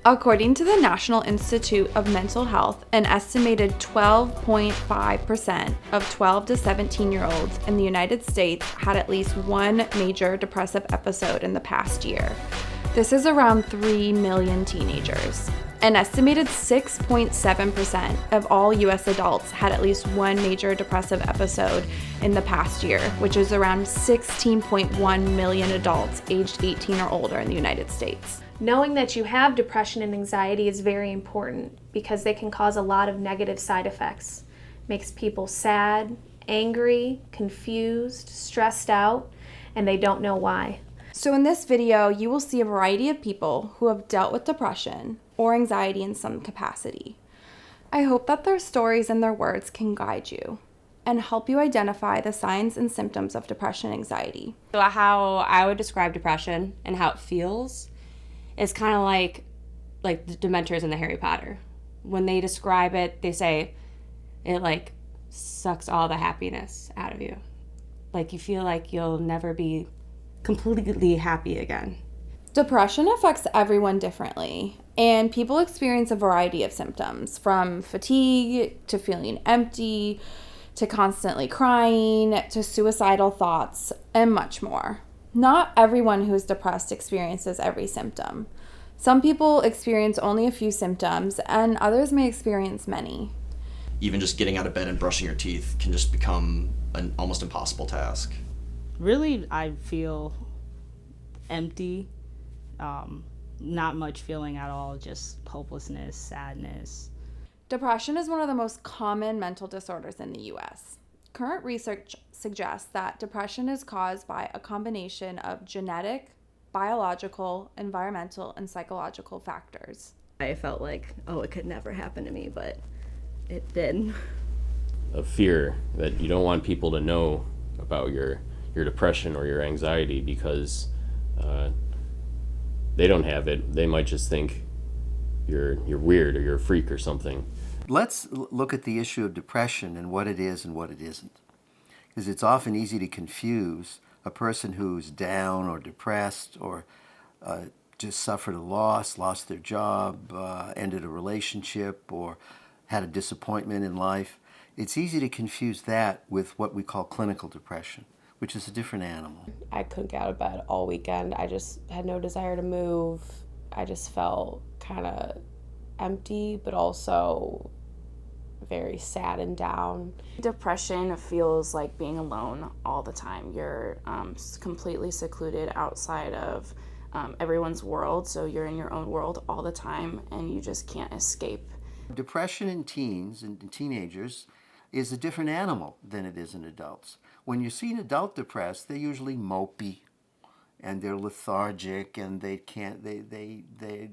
According to the National Institute of Mental Health, an estimated 12.5% of 12 to 17-year-olds in the United States had at least one major depressive episode in the past year. This is around 3 million teenagers. An estimated 6.7% of all U.S. adults had at least one major depressive episode in the past year, which is around 16.1 million adults aged 18 or older in the United States. Knowing that you have depression and anxiety is very important because they can cause a lot of negative side effects. Makes people sad, angry, confused, stressed out, and they don't know why. So in this video, you will see a variety of people who have dealt with depression or anxiety in some capacity. I hope that their stories and their words can guide you and help you identify the signs and symptoms of depression and anxiety. So how I would describe depression and how it feels is kind of like the Dementors in the Harry Potter. When they describe it, they say it like sucks all the happiness out of you. Like you feel like you'll never be completely happy again. Depression affects everyone differently, and people experience a variety of symptoms, from fatigue to feeling empty to constantly crying to suicidal thoughts and much more. Not everyone who's depressed experiences every symptom. Some people experience only a few symptoms, and others may experience many. Even just getting out of bed and brushing your teeth can just become an almost impossible task. Really, I feel empty, not much feeling at all, just hopelessness, sadness. Depression is one of the most common mental disorders in the U.S. Current research suggests that depression is caused by a combination of genetic, biological, environmental, and psychological factors. I felt like, it could never happen to me, but it did. A fear that you don't want people to know about your depression or your anxiety because they don't have it. They might just think you're weird or you're a freak or something. Let's look at the issue of depression and what it is and what it isn't. Because it's often easy to confuse a person who's down or depressed or just suffered a loss, lost their job, ended a relationship, or had a disappointment in life. It's easy to confuse that with what we call clinical depression, which is a different animal. I couldn't get out of bed all weekend. I just had no desire to move. I just felt kind of empty, but also very sad and down. Depression feels like being alone all the time. You're completely secluded outside of everyone's world, so you're in your own world all the time, and you just can't escape. Depression in teens and teenagers is a different animal than it is in adults. When you see an adult depressed, they're usually mopey, and they're lethargic, and they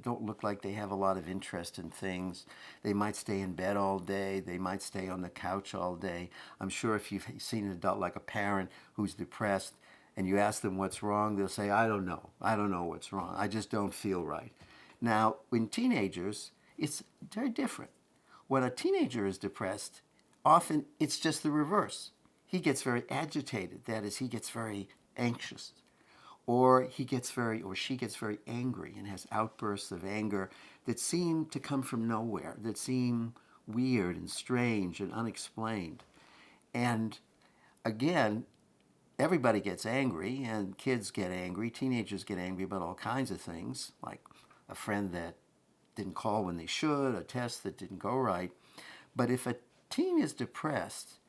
don't look like they have a lot of interest in things. They might stay in bed all day. They might stay on the couch all day. I'm sure if you've seen an adult like a parent who's depressed and you ask them what's wrong, they'll say, I don't know what's wrong. I just don't feel right. Now, in teenagers, it's very different. When a teenager is depressed, often it's just the reverse. He gets very agitated. That is, he gets very anxious. Or she gets very angry and has outbursts of anger that seem to come from nowhere, that seem weird and strange and unexplained. And again, everybody gets angry, and kids get angry, teenagers get angry about all kinds of things, like a friend that didn't call when they should, a test that didn't go right. But if a teen is depressed,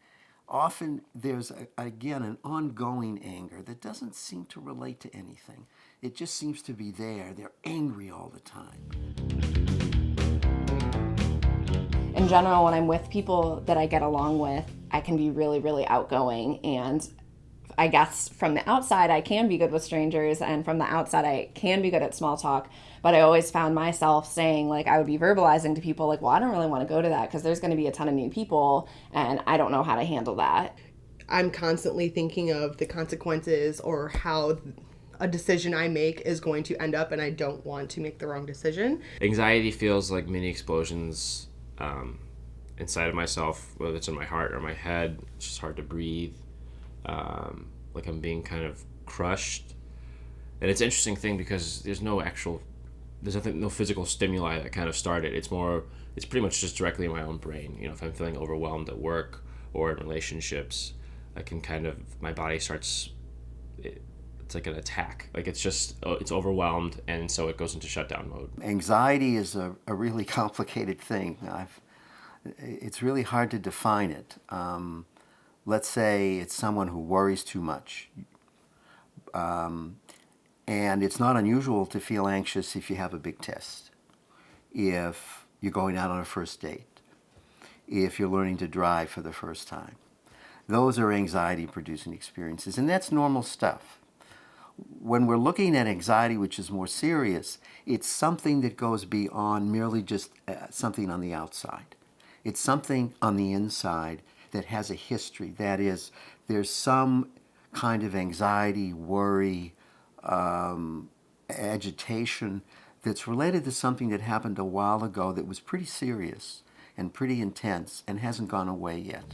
often there's, again, an ongoing anger that doesn't seem to relate to anything. It just seems to be there. They're angry all the time. In general, when I'm with people that I get along with, I can be really, really outgoing. And I guess from the outside, I can be good with strangers. And from the outside, I can be good at small talk. But I always found myself saying, I would be verbalizing to people, well, I don't really want to go to that because there's going to be a ton of new people and I don't know how to handle that. I'm constantly thinking of the consequences or how a decision I make is going to end up, and I don't want to make the wrong decision. Anxiety feels like mini explosions inside of myself, whether it's in my heart or my head. It's just hard to breathe, like I'm being kind of crushed. And it's an interesting thing because there's no actual there's nothing, no physical stimuli that kind of started. It's pretty much just directly in my own brain. You know, if I'm feeling overwhelmed at work or in relationships, I can kind of, my body starts, it's like an attack. Like it's overwhelmed, and so it goes into shutdown mode. Anxiety is a really complicated thing. It's really hard to define it. Let's say it's someone who worries too much. And it's not unusual to feel anxious if you have a big test, if you're going out on a first date, if you're learning to drive for the first time. Those are anxiety-producing experiences, and that's normal stuff. When we're looking at anxiety, which is more serious, it's something that goes beyond merely just something on the outside. It's something on the inside that has a history. That is, there's some kind of anxiety, worry, agitation that's related to something that happened a while ago that was pretty serious and pretty intense and hasn't gone away yet.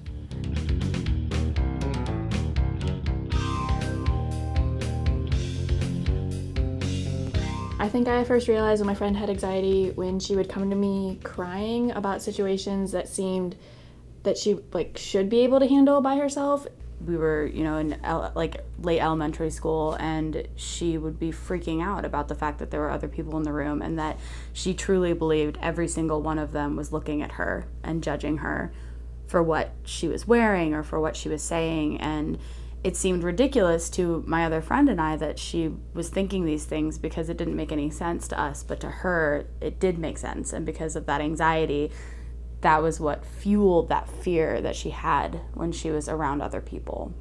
I think I first realized when my friend had anxiety when she would come to me crying about situations that seemed that she should be able to handle by herself. We were, in late elementary school, and she would be freaking out about the fact that there were other people in the room and that she truly believed every single one of them was looking at her and judging her for what she was wearing or for what she was saying. And it seemed ridiculous to my other friend and I that she was thinking these things because it didn't make any sense to us, but to her it did make sense. And because of that anxiety, that was what fueled that fear that she had when she was around other people.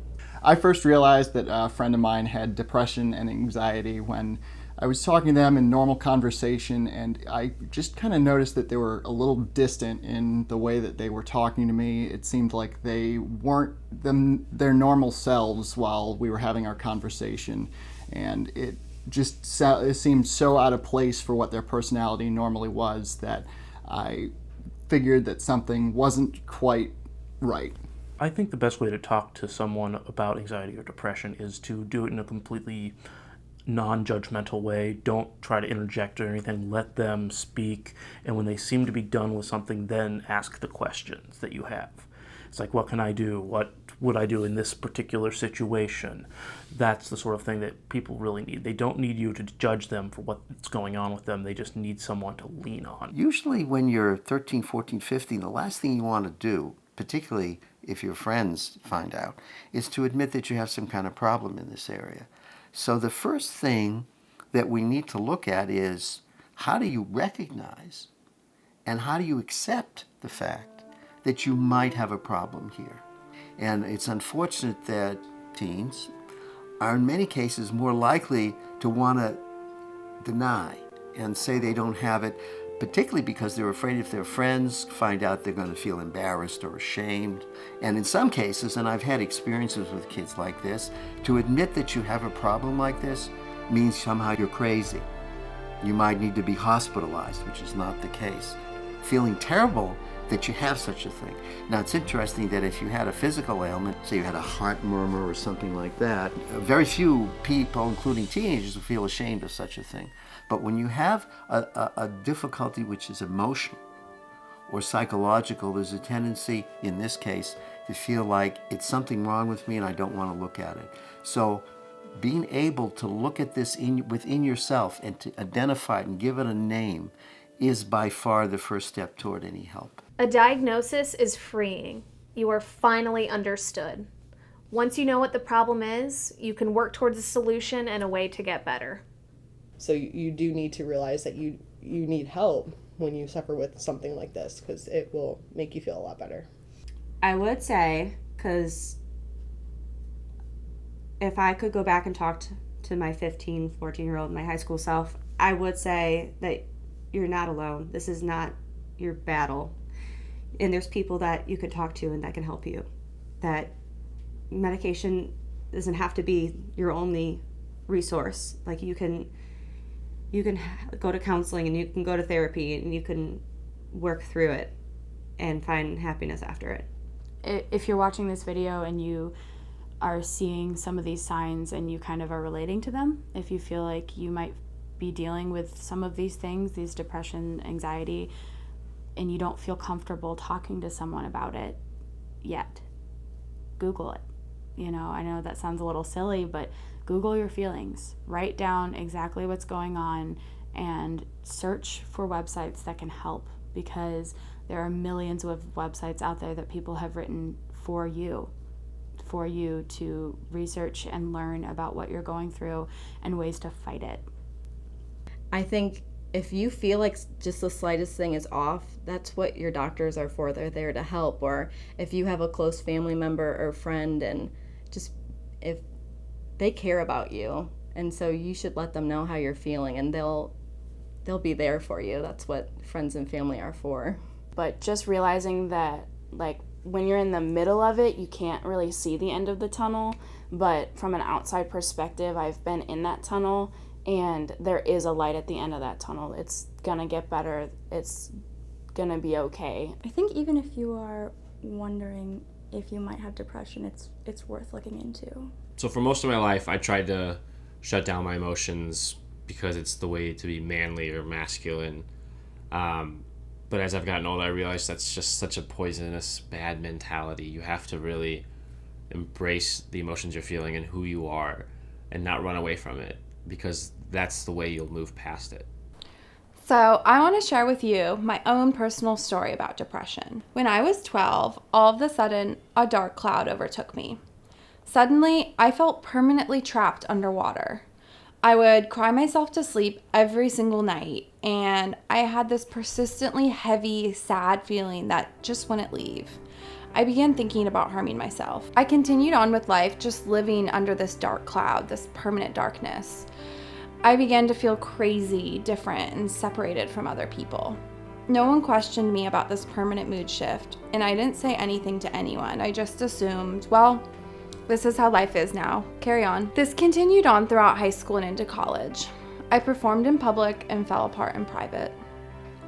I first realized that a friend of mine had depression and anxiety when I was talking to them in normal conversation, and I just kind of noticed that they were a little distant in the way that they were talking to me. It seemed like they weren't their normal selves while we were having our conversation, and it seemed so out of place for what their personality normally was that I figured that something wasn't quite right. I think the best way to talk to someone about anxiety or depression is to do it in a completely non-judgmental way. Don't try to interject or anything. Let them speak, and when they seem to be done with something, then ask the questions that you have. It's like, what can I do? What would I do in this particular situation? That's the sort of thing that people really need. They don't need you to judge them for what's going on with them. They just need someone to lean on. Usually when you're 13, 14, 15, the last thing you want to do, particularly if your friends find out, is to admit that you have some kind of problem in this area. So the first thing that we need to look at is, how do you recognize and how do you accept the fact that you might have a problem here? And it's unfortunate that teens are in many cases more likely to want to deny and say they don't have it, particularly because they're afraid if their friends find out they're going to feel embarrassed or ashamed. And in some cases, and I've had experiences with kids like this, to admit that you have a problem like this means somehow you're crazy. You might need to be hospitalized, which is not the case. Feeling terrible that you have such a thing. Now, it's interesting that if you had a physical ailment, say you had a heart murmur or something like that, very few people, including teenagers, will feel ashamed of such a thing. But when you have a difficulty which is emotional or psychological, there's a tendency, in this case, to feel like it's something wrong with me and I don't want to look at it. So being able to look at this within yourself and to identify it and give it a name is by far the first step toward any help. A diagnosis is freeing. You are finally understood. Once you know what the problem is, you can work towards a solution and a way to get better. So you do need to realize that you need help when you suffer with something like this, because it will make you feel a lot better. I would say, because if I could go back and talk to my 15, 14-year-old, my high school self, I would say that you're not alone. This is not your battle. And there's people that you could talk to and that can help you. That medication doesn't have to be your only resource. Like you can go to counseling and you can go to therapy and you can work through it and find happiness after it. If you're watching this video and you are seeing some of these signs and you kind of are relating to them, if you feel like you might be dealing with some of these things, these depression, anxiety, and you don't feel comfortable talking to someone about it yet, Google it. You know, I know that sounds a little silly, but Google your feelings. Write down exactly what's going on and search for websites that can help, because there are millions of websites out there that people have written for you to research and learn about what you're going through and ways to fight it. I think if you feel like just the slightest thing is off, that's what your doctors are for. They're there to help. Or if you have a close family member or friend, and just if they care about you, and so you should let them know how you're feeling, and they'll be there for you. That's what friends and family are for. But just realizing that, like, when you're in the middle of it, you can't really see the end of the tunnel, but from an outside perspective, I've been in that tunnel, and there is a light at the end of that tunnel. It's gonna get better. It's gonna be okay. I think even if you are wondering if you might have depression, it's worth looking into. So for most of my life, I tried to shut down my emotions because it's the way to be manly or masculine. But as I've gotten older, I realized that's just such a poisonous, bad mentality. You have to really embrace the emotions you're feeling and who you are, and not run away from it, because that's the way you'll move past it. So I want to share with you my own personal story about depression. When I was 12, all of a sudden, a dark cloud overtook me. Suddenly, I felt permanently trapped underwater. I would cry myself to sleep every single night, and I had this persistently heavy, sad feeling that just wouldn't leave. I began thinking about harming myself. I continued on with life, just living under this dark cloud, this permanent darkness. I began to feel crazy, different, and separated from other people. No one questioned me about this permanent mood shift, and I didn't say anything to anyone. I just assumed, well, this is how life is now. Carry on. This continued on throughout high school and into college. I performed in public and fell apart in private.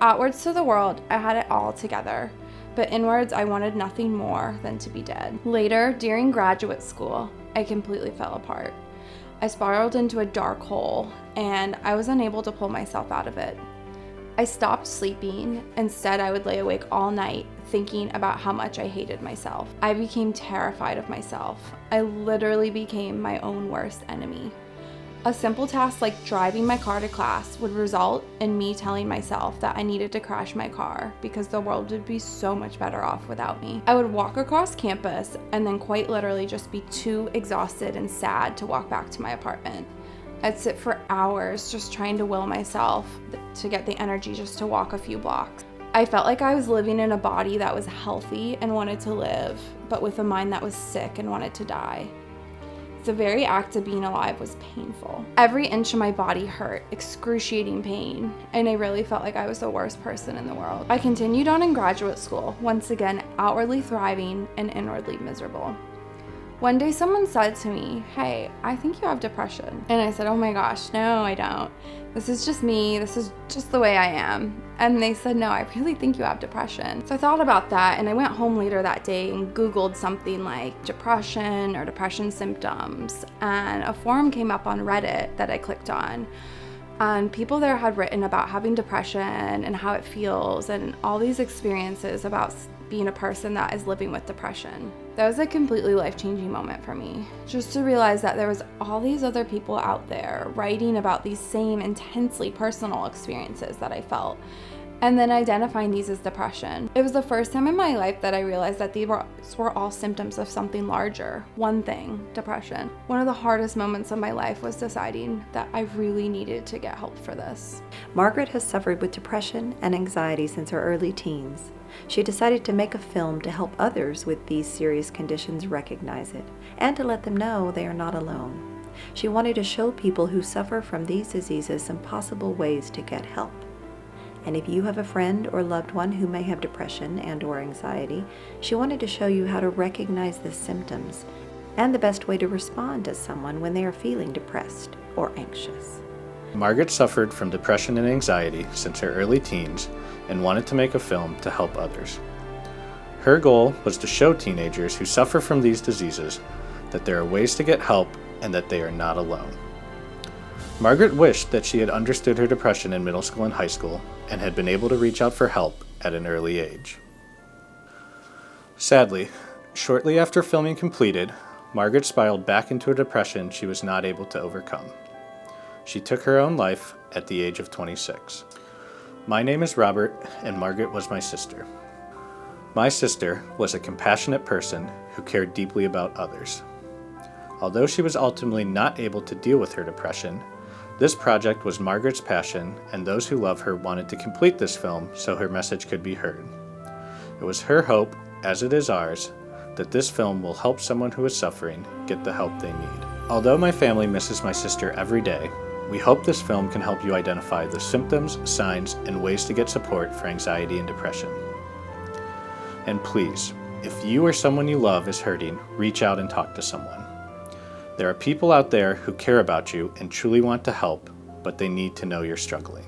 Outwards to the world, I had it all together, but inwards, I wanted nothing more than to be dead. Later, during graduate school, I completely fell apart. I spiraled into a dark hole, and I was unable to pull myself out of it. I stopped sleeping. Instead, I would lay awake all night thinking about how much I hated myself. I became terrified of myself. I literally became my own worst enemy. A simple task like driving my car to class would result in me telling myself that I needed to crash my car because the world would be so much better off without me. I would walk across campus and then quite literally just be too exhausted and sad to walk back to my apartment. I'd sit for hours just trying to will myself to get the energy just to walk a few blocks. I felt like I was living in a body that was healthy and wanted to live, but with a mind that was sick and wanted to die. The very act of being alive was painful. Every inch of my body hurt, excruciating pain, and I really felt like I was the worst person in the world. I continued on in graduate school, once again outwardly thriving and inwardly miserable. One day someone said to me, "Hey, I think you have depression." And I said, "Oh my gosh, no, I don't. This is just me. This is just the way I am." And they said, "No, I really think you have depression." So I thought about that, and I went home later that day and Googled something like depression or depression symptoms. And a forum came up on Reddit that I clicked on. And people there had written about having depression and how it feels and all these experiences about being a person that is living with depression. That was a completely life-changing moment for me. Just to realize that there was all these other people out there writing about these same intensely personal experiences that I felt, and then identifying these as depression. It was the first time in my life that I realized that these were all symptoms of something larger. One thing, depression. One of the hardest moments of my life was deciding that I really needed to get help for this. Margaret has suffered with depression and anxiety since her early teens. She decided to make a film to help others with these serious conditions recognize it, and to let them know they are not alone. She wanted to show people who suffer from these diseases some possible ways to get help. And if you have a friend or loved one who may have depression and/or anxiety, she wanted to show you how to recognize the symptoms and the best way to respond to someone when they are feeling depressed or anxious. Margaret suffered from depression and anxiety since her early teens and wanted to make a film to help others. Her goal was to show teenagers who suffer from these diseases that there are ways to get help and that they are not alone. Margaret wished that she had understood her depression in middle school and high school and had been able to reach out for help at an early age. Sadly, shortly after filming completed, Margaret spiraled back into a depression she was not able to overcome. She took her own life at the age of 26. My name is Robert, and Margaret was my sister. My sister was a compassionate person who cared deeply about others. Although she was ultimately not able to deal with her depression, this project was Margaret's passion, and those who love her wanted to complete this film so her message could be heard. It was her hope, as it is ours, that this film will help someone who is suffering get the help they need. Although my family misses my sister every day, we hope this film can help you identify the symptoms, signs, and ways to get support for anxiety and depression. And please, if you or someone you love is hurting, reach out and talk to someone. There are people out there who care about you and truly want to help, but they need to know you're struggling.